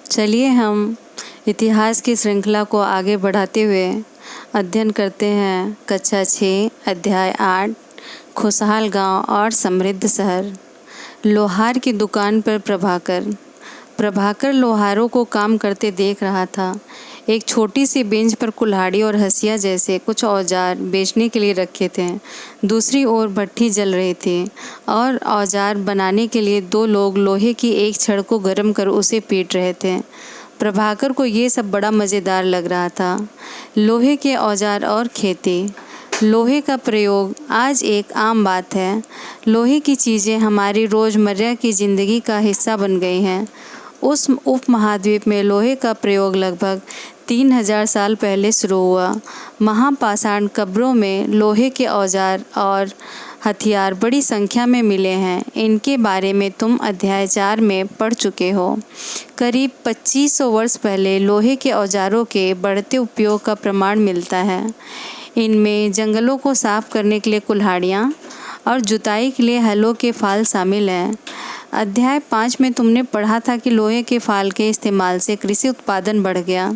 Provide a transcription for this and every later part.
चलिए हम इतिहास की श्रृंखला को आगे बढ़ाते हुए अध्ययन करते हैं कक्षा 6 अध्याय 8 खुशहाल गांव और समृद्ध शहर। लोहार की दुकान पर प्रभाकर लोहारों को काम करते देख रहा था। एक छोटी सी बेंच पर कुल्हाड़ी और हंसिया जैसे कुछ औजार बेचने के लिए रखे थे। दूसरी ओर भट्ठी जल रही थी और औजार बनाने के लिए 2 लोग लोहे की एक छड़ को गर्म कर उसे पीट रहे थे। प्रभाकर को ये सब बड़ा मज़ेदार लग रहा था। लोहे के औजार और खेती। लोहे का प्रयोग आज एक आम बात है। लोहे की चीज़ें हमारी रोज़मर्रा की ज़िंदगी का हिस्सा बन गई हैं। उस उपमहाद्वीप में लोहे का प्रयोग लगभग 3000 साल पहले शुरू हुआ। महापाषाण कब्रों में लोहे के औजार और हथियार बड़ी संख्या में मिले हैं। इनके बारे में तुम अध्याय 4 में पढ़ चुके हो। करीब 2500 वर्ष पहले लोहे के औजारों के बढ़ते उपयोग का प्रमाण मिलता है। इनमें जंगलों को साफ करने के लिए कुल्हाड़ियाँ और जुताई के लिए हलों के फाल शामिल हैं। अध्याय 5 में तुमने पढ़ा था कि लोहे के फाल के इस्तेमाल से कृषि उत्पादन बढ़ गया।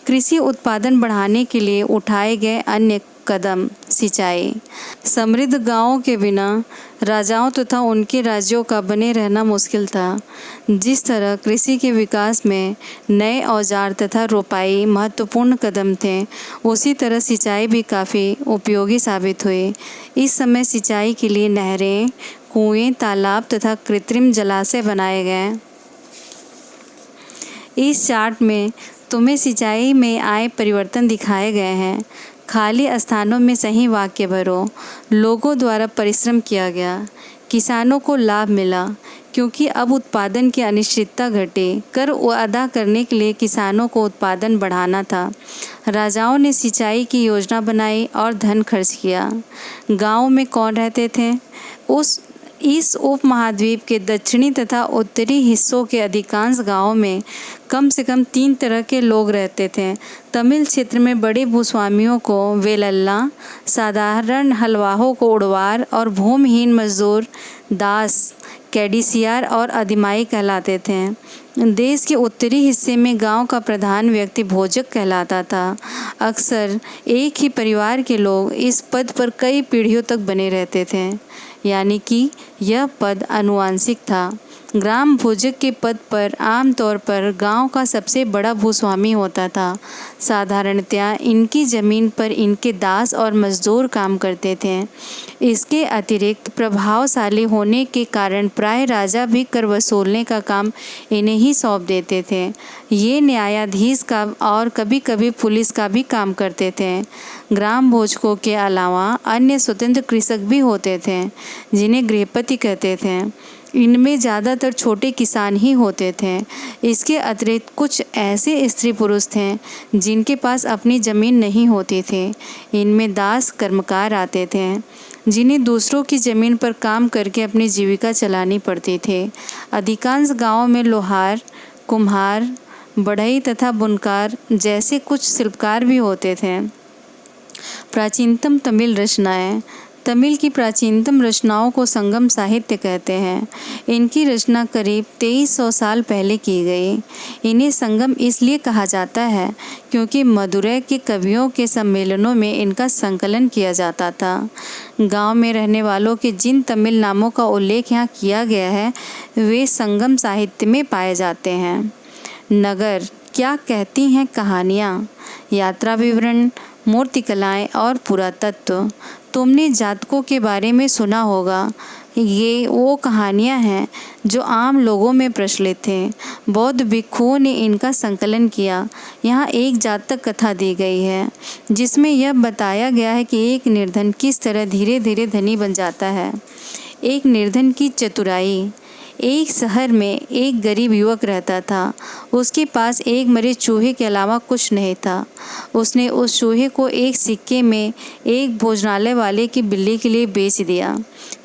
कृषि उत्पादन बढ़ाने के लिए उठाए गए अन्य कदम सिंचाई। समृद्ध गांवों के बिना राजाओं तथा उनके राज्यों का बने रहना मुश्किल था। जिस तरह कृषि के विकास में नए औजार तथा रोपाई महत्वपूर्ण कदम थे, उसी तरह सिंचाई भी काफ़ी उपयोगी साबित हुई। इस समय सिंचाई के लिए नहरें, कुएं, तालाब तथा कृत्रिम जलाशय बनाए गए। इस चार्ट में तुम्हें सिंचाई में आए परिवर्तन दिखाए गए हैं। खाली स्थानों में सही वाक्य भरो। लोगों द्वारा परिश्रम किया गया। किसानों को लाभ मिला क्योंकि अब उत्पादन की अनिश्चितता घटी। कर अदा करने के लिए किसानों को उत्पादन बढ़ाना था। राजाओं ने सिंचाई की योजना बनाई और धन खर्च किया। गाँव में कौन रहते थे? इस उपमहाद्वीप के दक्षिणी तथा उत्तरी हिस्सों के अधिकांश गांवों में कम से कम 3 तरह के लोग रहते थे। तमिल क्षेत्र में बड़े भूस्वामियों को वेलल्ला, साधारण हलवाहों को उड़वार और भूमिहीन मजदूर दास, कैडिसियार और अधिमाई कहलाते थे। देश के उत्तरी हिस्से में गांव का प्रधान व्यक्ति भोजक कहलाता था। अक्सर एक ही परिवार के लोग इस पद पर कई पीढ़ियों तक बने रहते थे, यानी कि यह पद आनुवंशिक था। ग्राम भोजक के पद पर आमतौर पर गांव का सबसे बड़ा भूस्वामी होता था। साधारणतया इनकी ज़मीन पर इनके दास और मजदूर काम करते थे। इसके अतिरिक्त प्रभावशाली होने के कारण प्राय राजा भी कर वसूलने का काम इन्हें ही सौंप देते थे। ये न्यायाधीश का और कभी कभी पुलिस का भी काम करते थे। ग्राम भोजकों के अलावा अन्य स्वतंत्र कृषक भी होते थे, जिन्हें गृहपति कहते थे। इनमें ज़्यादातर छोटे किसान ही होते थे। इसके अतिरिक्त कुछ ऐसे स्त्री पुरुष थे जिनके पास अपनी ज़मीन नहीं होती थी। इनमें दास कर्मकार आते थे, जिन्हें दूसरों की ज़मीन पर काम करके अपनी जीविका चलानी पड़ती थी। अधिकांश गांवों में लोहार, कुम्हार, बढ़ई तथा बुनकर जैसे कुछ शिल्पकार भी होते थे। प्राचीनतम तमिल रचनाएं। तमिल की प्राचीनतम रचनाओं को संगम साहित्य कहते हैं। इनकी रचना करीब 2300 साल पहले की गई। इन्हें संगम इसलिए कहा जाता है क्योंकि मदुरै के कवियों के सम्मेलनों में इनका संकलन किया जाता था। गांव में रहने वालों के जिन तमिल नामों का उल्लेख यहाँ किया गया है, वे संगम साहित्य में पाए जाते हैं। नगर क्या कहती हैं कहानियाँ, यात्रा विवरण, मूर्तिकलाएँ और पुरातत्व। तुमने जातकों के बारे में सुना होगा। ये वो कहानियाँ हैं जो आम लोगों में प्रचलित थे। बौद्ध भिक्षुओं ने इनका संकलन किया। यहाँ एक जातक कथा दी गई है जिसमें यह बताया गया है कि एक निर्धन किस तरह धीरे धीरे धनी बन जाता है। एक निर्धन की चतुराई। एक शहर में एक गरीब युवक रहता था। उसके पास एक मरे चूहे के अलावा कुछ नहीं था। उसने उस चूहे को एक सिक्के में एक भोजनालय वाले की बिल्ली के लिए बेच दिया।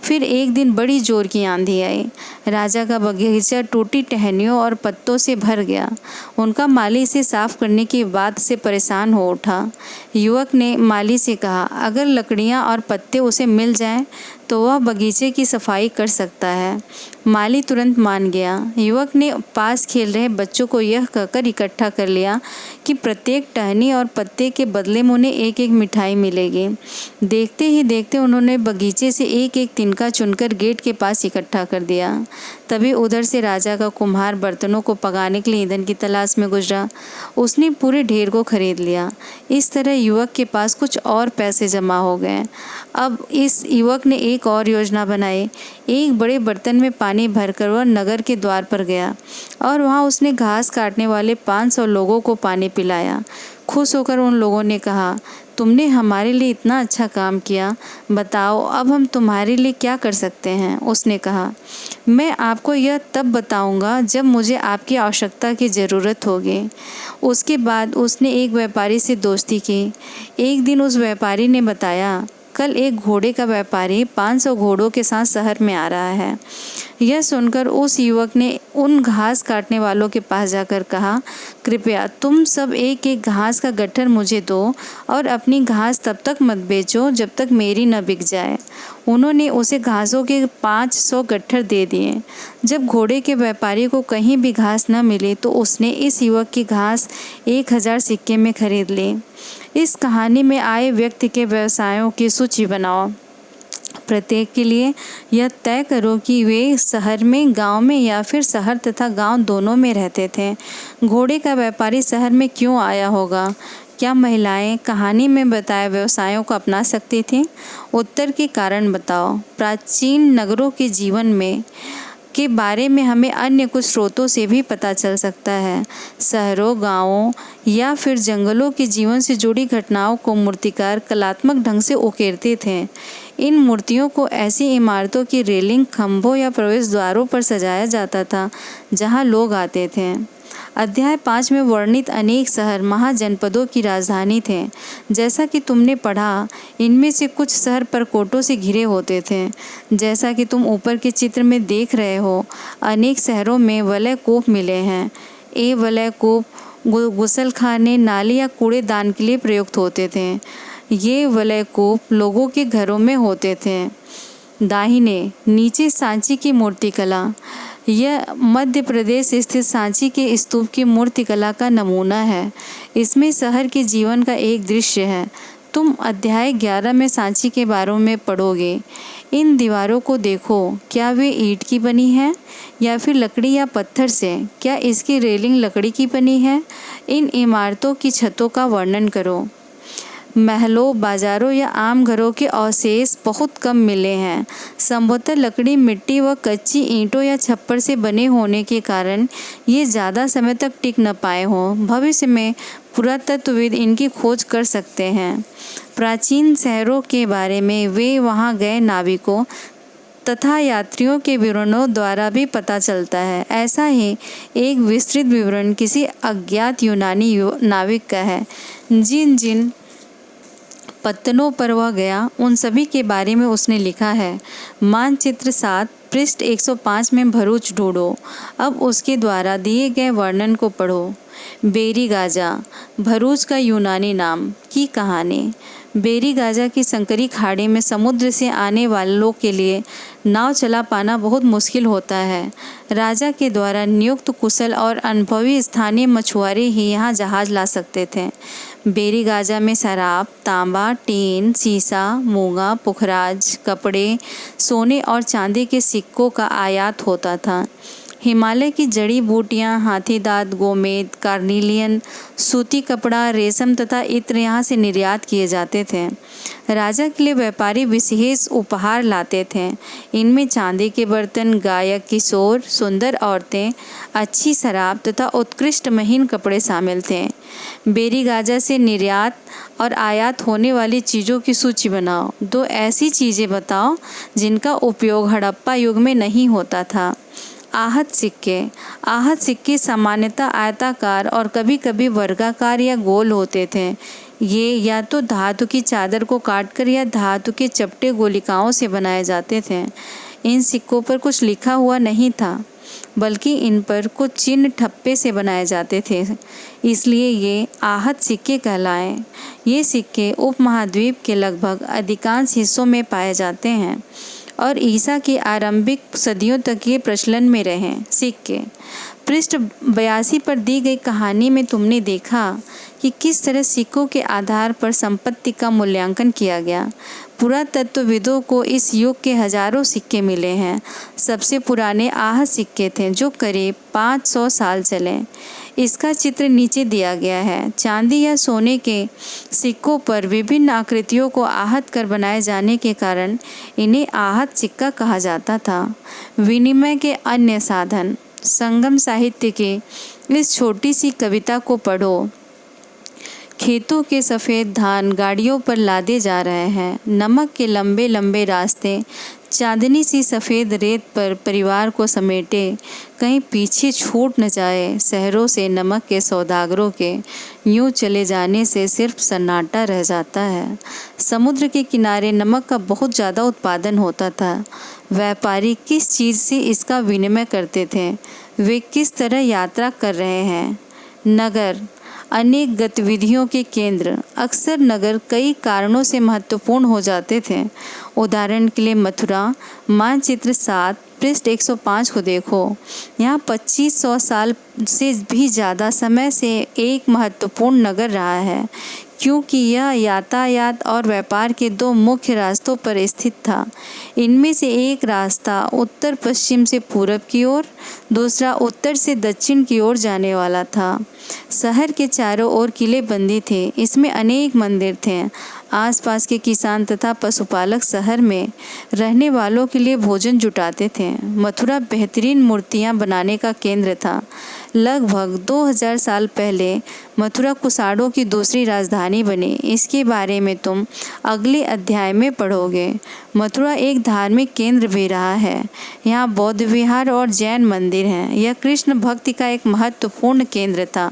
फिर एक दिन बड़ी जोर की आंधी आई। राजा का बगीचा टूटी टहनियों और पत्तों से भर गया। उनका माली इसे साफ करने की बात से परेशान हो उठा। युवक ने माली से कहा, अगर लकड़ियां और पत्ते उसे मिल जाएं तो वह बगीचे की सफाई कर सकता है। माली तुरंत मान गया। युवक ने पास खेल रहे बच्चों को यह कहकर इकट्ठा कर लिया कि प्रत्येक टहनी और पत्ते के बदले में उन्हें एक एक मिठाई मिलेगी। देखते ही देखते उन्होंने बगीचे से एक एक तिनका चुनकर गेट के पास इकट्ठा कर दिया। तभी उधर से राजा का कुम्हार बर्तनों को पकाने के लिए ईंधन की तलाश में गुजरा। उसने पूरे ढेर को खरीद लिया। इस तरह युवक के पास कुछ और पैसे जमा हो गए। अब इस युवक ने एक और योजना बनाई। एक बड़े बर्तन में पानी भरकर वह नगर के द्वार पर गया और वहाँ उसने घास काटने वाले 500 लोगों को पानी पिलाया। खुश होकर उन लोगों ने कहा, तुमने हमारे लिए इतना अच्छा काम किया, बताओ अब हम तुम्हारे लिए क्या कर सकते हैं। उसने कहा, मैं आपको यह तब बताऊंगा जब मुझे आपकी आवश्यकता की ज़रूरत होगी। उसके बाद उसने एक व्यापारी से दोस्ती की। एक दिन उस व्यापारी ने बताया, कल एक घोड़े का व्यापारी 500 घोड़ों के साथ शहर में आ रहा है। यह सुनकर उस युवक ने उन घास काटने वालों के पास जाकर कहा, कृपया तुम सब एक एक घास का गट्ठर मुझे दो और अपनी घास तब तक मत बेचो जब तक मेरी न बिक जाए। उन्होंने उसे घासों के 500 गट्ठर दे दिए। जब घोड़े के व्यापारी को कहीं भी घास न मिली तो उसने इस युवक की घास 1000 सिक्के में खरीद ली। इस कहानी में आए व्यक्ति के व्यवसायों की सूची बनाओ। प्रत्येक के लिए यह तय करो कि वे शहर में, गांव में या फिर शहर तथा गांव दोनों में रहते थे। घोड़े का व्यापारी शहर में क्यों आया होगा? क्या महिलाएं कहानी में बताए व्यवसायों को अपना सकती थीं? उत्तर के कारण बताओ। प्राचीन नगरों के जीवन में के बारे में हमें अन्य कुछ स्रोतों से भी पता चल सकता है। शहरों, गांवों या फिर जंगलों के जीवन से जुड़ी घटनाओं को मूर्तिकार कलात्मक ढंग से उकेरते थे। इन मूर्तियों को ऐसी इमारतों की रेलिंग, खंभों या प्रवेश द्वारों पर सजाया जाता था जहां लोग आते थे। अध्याय 5 में वर्णित अनेक शहर महाजनपदों की राजधानी थे। जैसा कि तुमने पढ़ा, इनमें से कुछ शहर परकोटों से घिरे होते थे। जैसा कि तुम ऊपर के चित्र में देख रहे हो, अनेक शहरों में वलयकूप मिले हैं। ये वलयकूप गुसलखाने, नाली या कूड़ेदान के लिए प्रयुक्त होते थे। ये वलयकूप लोगों के घरों में होते थे। दाहिने नीचे सांची की मूर्तिकला। यह मध्य प्रदेश स्थित सांची के स्तूप की मूर्तिकला का नमूना है। इसमें शहर के जीवन का एक दृश्य है। तुम अध्याय 11 में सांची के बारे में पढ़ोगे। इन दीवारों को देखो, क्या वे ईंट की बनी है या फिर लकड़ी या पत्थर से? क्या इसकी रेलिंग लकड़ी की बनी है? इन इमारतों की छतों का वर्णन करो। महलों, बाजारों या आम घरों के अवशेष बहुत कम मिले हैं। संभवतः लकड़ी, मिट्टी व कच्ची ईंटों या छप्पर से बने होने के कारण ये ज़्यादा समय तक टिक न पाए हों। भविष्य में पुरातत्वविद इनकी खोज कर सकते हैं। प्राचीन शहरों के बारे में वे वहाँ गए नाविकों तथा यात्रियों के विवरणों द्वारा भी पता चलता है। ऐसा ही एक विस्तृत विवरण किसी अज्ञात यूनानी नाविक का है। जिन जिन पत्तनों पर वह गया उन सभी के बारे में उसने लिखा है। मानचित्र 7 पृष्ठ 105 में भरूच ढूंढो। अब उसके द्वारा दिए गए वर्णन को पढ़ो। बेरीगाजा, भरूच का यूनानी नाम की कहानी। बेरीगाजा की संकरी खाड़ी में समुद्र से आने वालों के लिए नाव चला पाना बहुत मुश्किल होता है। राजा के द्वारा नियुक्त कुशल और अनुभवी स्थानीय मछुआरे ही यहाँ जहाज ला सकते थे। बेरीगाजा में शराब, तांबा, टीन, सीसा, मूंगा, पुखराज, कपड़े, सोने और चांदी के सिक्कों का आयात होता था। हिमालय की जड़ी बूटियाँ, हाथी दांत, गोमेद, कार्निलियन, सूती कपड़ा, रेशम तथा इत्र यहाँ से निर्यात किए जाते थे। राजा के लिए व्यापारी विशेष उपहार लाते थे। इनमें चांदी के बर्तन, गायक, किशोर, सुंदर औरतें, अच्छी शराब तथा उत्कृष्ट महीन कपड़े शामिल थे। बेरीगाजा से निर्यात और आयात होने वाली चीज़ों की सूची बनाओ। 2 ऐसी चीज़ें बताओ जिनका उपयोग हड़प्पा युग में नहीं होता था। आहत सिक्के। आहत सिक्के सामान्यतः आयताकार और कभी कभी वर्गाकार या गोल होते थे। ये या तो धातु की चादर को काटकर या धातु के चपटे गोलिकाओं से बनाए जाते थे। इन सिक्कों पर कुछ लिखा हुआ नहीं था, बल्कि इन पर कुछ चिन्ह ठप्पे से बनाए जाते थे, इसलिए ये आहत सिक्के कहलाए। ये सिक्के उपमहाद्वीप के लगभग अधिकांश हिस्सों में पाए जाते हैं और ईसा की आरंभिक सदियों तक ये प्रचलन में रहे। सिक्के पृष्ठ 82 पर दी गई कहानी में तुमने देखा कि किस तरह सिक्कों के आधार पर संपत्ति का मूल्यांकन किया गया। पुरातत्वविदों को इस युग के हजारों सिक्के मिले हैं। सबसे पुराने आहत सिक्के थे जो करीब 500 साल चले। इसका चित्र नीचे दिया गया है। चांदी या सोने के सिक्कों पर विभिन्न आकृतियों को आहत कर बनाए जाने के कारण इन्हें आहत सिक्का कहा जाता था। विनिमय के अन्य साधन। संगम साहित्य के इस छोटी सी कविता को पढ़ो। खेतों के सफ़ेद धान गाड़ियों पर लादे जा रहे हैं। नमक के लंबे लंबे रास्ते चांदनी सी सफ़ेद रेत पर परिवार को समेटे कहीं पीछे छूट न जाए। शहरों से नमक के सौदागरों के यूं चले जाने से सिर्फ सन्नाटा रह जाता है। समुद्र के किनारे नमक का बहुत ज़्यादा उत्पादन होता था। व्यापारी किस चीज़ से इसका विनिमय करते थे? वे किस तरह यात्रा कर रहे हैं? नगर अनेक गतिविधियों के केंद्र। अक्सर नगर कई कारणों से महत्वपूर्ण हो जाते थे। उदाहरण के लिए मथुरा। मानचित्र 7 पृष्ठ 105 को देखो। यहाँ 2500 साल से भी ज़्यादा समय से एक महत्वपूर्ण नगर रहा है, क्योंकि यह यातायात और व्यापार के दो मुख्य रास्तों पर स्थित था। इनमें से एक रास्ता उत्तर पश्चिम से पूरब की ओर, दूसरा उत्तर से दक्षिण की ओर जाने वाला था। शहर के चारों ओर किलेबंदी थे। इसमें अनेक मंदिर थे। आसपास के किसान तथा पशुपालक शहर में रहने वालों के लिए भोजन जुटाते थे। मथुरा बेहतरीन मूर्तियां बनाने का केंद्र था। लगभग 2000 साल पहले मथुरा कुषाणों की दूसरी राजधानी बनी। इसके बारे में तुम अगले अध्याय में पढ़ोगे। मथुरा एक धार्मिक केंद्र भी रहा है। यहाँ बौद्ध विहार और जैन मंदिर हैं। यह कृष्ण भक्ति का एक महत्वपूर्ण केंद्र था।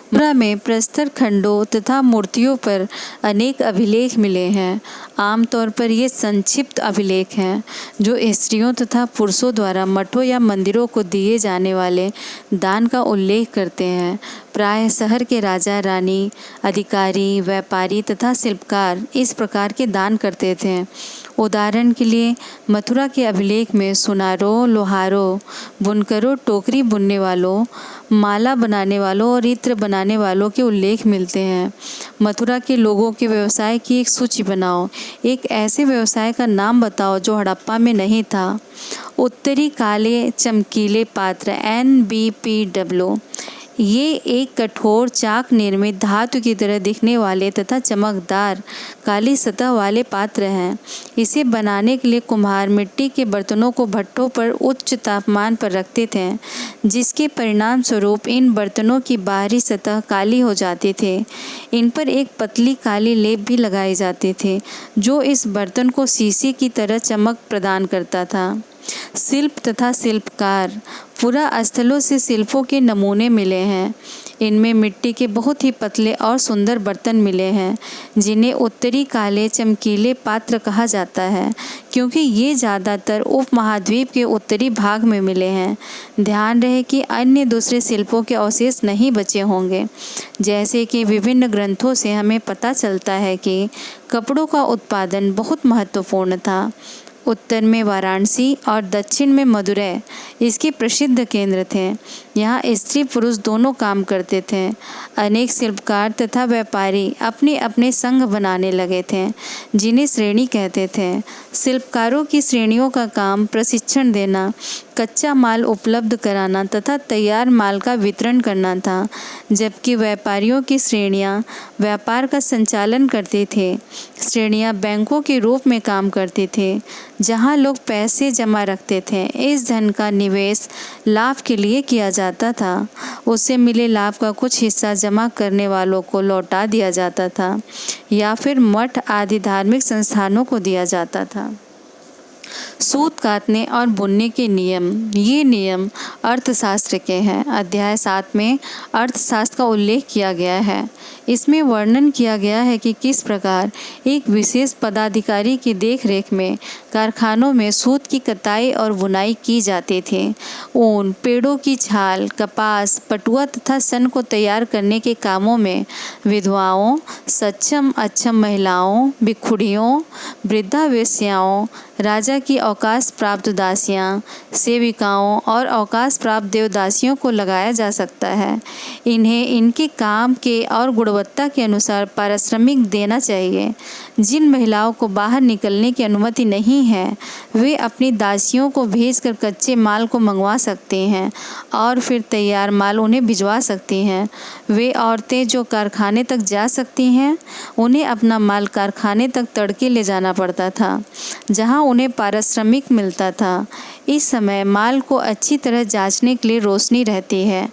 मथुरा में प्रस्तर खंडों तथा मूर्तियों पर अनेक अभिलेख मिले हैं। आमतौर पर ये संक्षिप्त अभिलेख हैं जो स्त्रियों तथा पुरुषों द्वारा मठों या मंदिरों को दिए जाने वाले दान का उल्लेख करते हैं। प्रायः शहर के राजा रानी, अधिकारी, व्यापारी तथा शिल्पकार इस प्रकार के दान करते थे। उदाहरण के लिए मथुरा के अभिलेख में सुनारों, लोहारों, बुनकरों, टोकरी बुनने वालों, माला बनाने वालों और इत्र बनाने वालों के उल्लेख मिलते हैं। मथुरा के लोगों के व्यवसाय की एक सूची बनाओ। एक ऐसे व्यवसाय का नाम बताओ जो हड़प्पा में नहीं था। उत्तरी काले चमकीले पात्र NBPW। ये एक कठोर चाक निर्मित धातु की तरह दिखने वाले तथा चमकदार काली सतह वाले पात्र हैं। इसे बनाने के लिए कुम्हार मिट्टी के बर्तनों को भट्ठों पर उच्च तापमान पर रखते थे, जिसके परिणाम स्वरूप इन बर्तनों की बाहरी सतह काली हो जाती थी। इन पर एक पतली काली लेप भी लगाई जाती थी जो इस बर्तन को शीशे की तरह चमक प्रदान करता था। शिल्प तथा शिल्पकार। पुरा स्थलों से शिल्पों के नमूने मिले हैं। इनमें मिट्टी के बहुत ही पतले और सुंदर बर्तन मिले हैं जिन्हें उत्तरी काले चमकीले पात्र कहा जाता है, क्योंकि ये ज़्यादातर उपमहाद्वीप के उत्तरी भाग में मिले हैं। ध्यान रहे कि अन्य दूसरे शिल्पों के अवशेष नहीं बचे होंगे। जैसे कि विभिन्न ग्रंथों से हमें पता चलता है कि कपड़ों का उत्पादन बहुत महत्वपूर्ण था। उत्तर में वाराणसी और दक्षिण में मदुरै इसके प्रसिद्ध केंद्र थे। यहाँ स्त्री पुरुष दोनों काम करते थे। अनेक शिल्पकार तथा व्यापारी अपने अपने संघ बनाने लगे थे जिन्हें श्रेणी कहते थे। शिल्पकारों की श्रेणियों का काम प्रशिक्षण देना, कच्चा माल उपलब्ध कराना तथा तैयार माल का वितरण करना था, जबकि व्यापारियों की श्रेणियाँ व्यापार का संचालन करती थे। श्रेणियाँ बैंकों के रूप में काम करती थी जहाँ लोग पैसे जमा रखते थे। इस धन का निवेश लाभ के लिए किया जाता था। उससे मिले लाभ का कुछ हिस्सा जमा करने वालों को लौटा दिया जाता था या फिर मठ आदि धार्मिक संस्थानों को दिया जाता था। सूत काटने और बुनने के नियम। ये नियम अर्थशास्त्र के हैं। अध्याय 7 में अर्थशास्त्र का उल्लेख किया गया है। इसमें वर्णन किया गया है कि किस प्रकार एक विशेष पदाधिकारी की देखरेख में कारखानों में सूत की कताई और बुनाई की जाती थी। ऊन, पेड़ों की छाल, कपास, पटुआ तथा सन को तैयार करने के कामों में विधवाओं, सक्षम अक्षम महिलाओं, भिखुड़ियों, वृद्धा वेश्याओं, राजा की अवकाश प्राप्त दासियां, सेविकाओं और अवकाश प्राप्त देवदासियों को लगाया जा सकता है। इन्हें इनके काम के और गुणवत्ता के अनुसार पारिश्रमिक देना चाहिए। जिन महिलाओं को बाहर निकलने की अनुमति नहीं है, वे अपनी दासियों को भेजकर कच्चे माल को मंगवा सकती हैं और फिर तैयार माल उन्हें भिजवा सकती हैं। वे औरतें जो कारखाने तक जा सकती हैं, उन्हें अपना माल कारखाने तक तड़के ले जाना पड़ता था, जहां उन्हें पारिश्रमिक मिलता था। इस समय माल को अच्छी तरह जांचने के लिए रोशनी रहती है।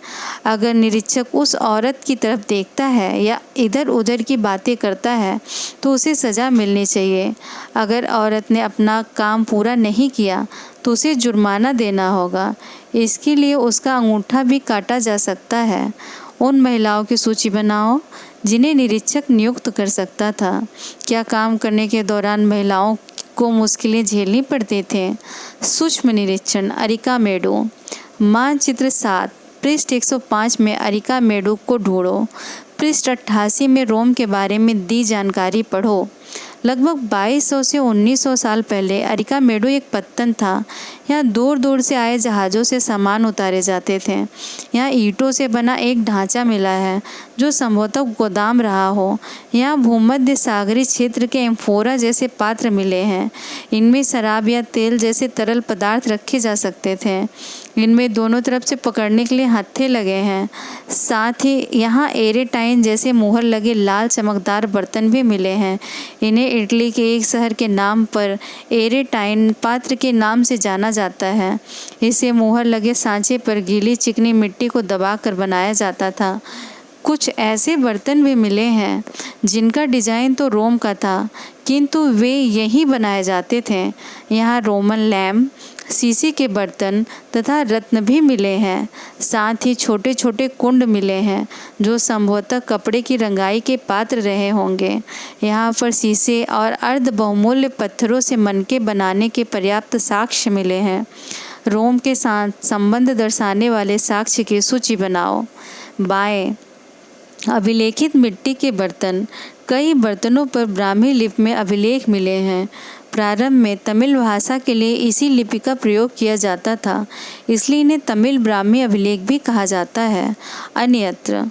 अगर निरीक्षक उस औरत की तरफ देखता है या इधर उधर की बातें करता है तो उसे सज़ा मिलनी चाहिए। अगर औरत ने अपना काम पूरा नहीं किया तो उसे जुर्माना देना होगा। इसके लिए उसका अंगूठा भी काटा जा सकता है। उन महिलाओं की सूची बनाओ जिन्हें निरीक्षक नियुक्त कर सकता था। क्या काम करने के दौरान महिलाओं को मुश्किलें झेलनी पड़ती थे? सूक्ष्म निरीक्षण। अरिका मेडो। मानचित्र 7 पृष्ठ 105 में अरिका मेडो को ढूंढो। पृष्ठ 88 में रोम के बारे में दी जानकारी पढ़ो। लगभग 2200 से 1900 साल पहले अरिका मेडो एक पत्तन था। यहाँ दूर दूर से आए जहाज़ों से सामान उतारे जाते थे। यहाँ ईंटों से बना एक ढांचा मिला है जो संभवतः गोदाम रहा हो। यहाँ भूमध्य सागरीय क्षेत्र के एम्फोरा जैसे पात्र मिले हैं। इनमें शराब या तेल जैसे तरल पदार्थ रखे जा सकते थे। इनमें दोनों तरफ से पकड़ने के लिए हत्थे लगे हैं। साथ ही यहाँ एरेटाइन जैसे मुहर लगे लाल चमकदार बर्तन भी मिले हैं। इन्हें इटली के एक शहर के नाम पर एरेटाइन पात्र के नाम से जाना जाता है। इसे मुहर लगे सांचे पर गीली चिकनी मिट्टी को दबाकर बनाया जाता था। कुछ ऐसे बर्तन भी मिले हैं जिनका डिजाइन तो रोम का था, किंतु वे यहीं बनाए जाते थे। यहाँ रोमन लैम्प, शीशे के बर्तन तथा रत्न भी मिले हैं। साथ ही छोटे छोटे कुंड मिले हैं जो संभवतः कपड़े की रंगाई के पात्र रहे होंगे। यहाँ पर शीशे और अर्ध बहुमूल्य पत्थरों से मनके बनाने के पर्याप्त साक्ष्य मिले हैं। रोम के साथ संबंध दर्शाने वाले साक्ष्य की सूची बनाओ। बाएं। अभिलेखित मिट्टी के बर्तन। कई बर्तनों पर ब्राह्मी लिपि में अभिलेख मिले हैं। प्रारंभ में तमिल भाषा के लिए इसी लिपि का प्रयोग किया जाता था, इसलिए इन्हें तमिल ब्राह्मी अभिलेख भी कहा जाता है। अन्यत्र।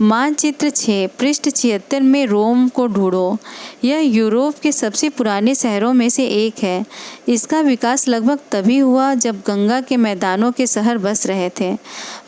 मानचित्र 6 पृष्ठ 76 में रोम को ढूंढो। यह यूरोप के सबसे पुराने शहरों में से एक है। इसका विकास लगभग तभी हुआ जब गंगा के मैदानों के शहर बस रहे थे।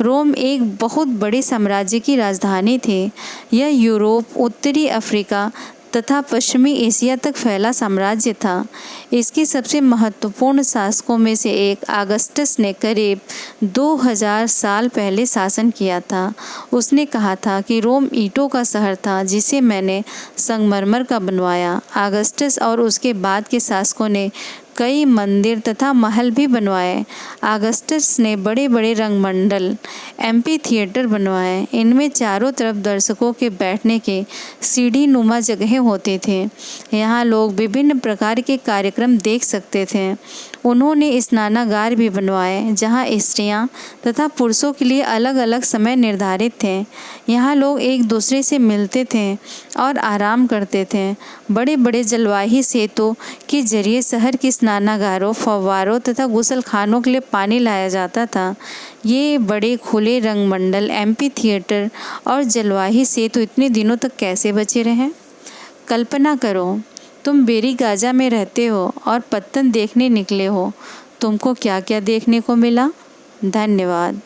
रोम एक बहुत बड़े साम्राज्य की राजधानी थी। यह यूरोप, उत्तरी अफ्रीका तथा पश्चिमी एशिया तक फैला साम्राज्य था। इसके सबसे महत्वपूर्ण शासकों में से एक ऑगस्टस ने करीब 2000 साल पहले शासन किया था। उसने कहा था कि रोम ईंटों का शहर था जिसे मैंने संगमरमर का बनवाया। ऑगस्टस और उसके बाद के शासकों ने कई मंदिर तथा महल भी बनवाए। ऑगस्टस ने बड़े बड़े रंगमंडल, एम्पी थिएटर बनवाए। इनमें चारों तरफ दर्शकों के बैठने के सीढ़ी नुमा जगहें होती थे। यहाँ लोग विभिन्न प्रकार के कार्यक्रम देख सकते थे। उन्होंने स्नानागार भी बनवाए जहाँ स्त्रियाँ तथा पुरुषों के लिए अलग अलग समय निर्धारित थे। यहाँ लोग एक दूसरे से मिलते थे और आराम करते थे। बड़े बड़े जलवाही सेतु के जरिए शहर के स्नानागारों, फव्वारों तथा गुसलखानों के लिए पानी लाया जाता था। ये बड़े खुले रंगमंडल, एम्पी थिएटर और जलवाही सेतु इतने दिनों तक कैसे बचे रहे? कल्पना करो, तुम बेरी गाजा में रहते हो और पत्तन देखने निकले हो। तुमको क्या क्या देखने को मिला? धन्यवाद।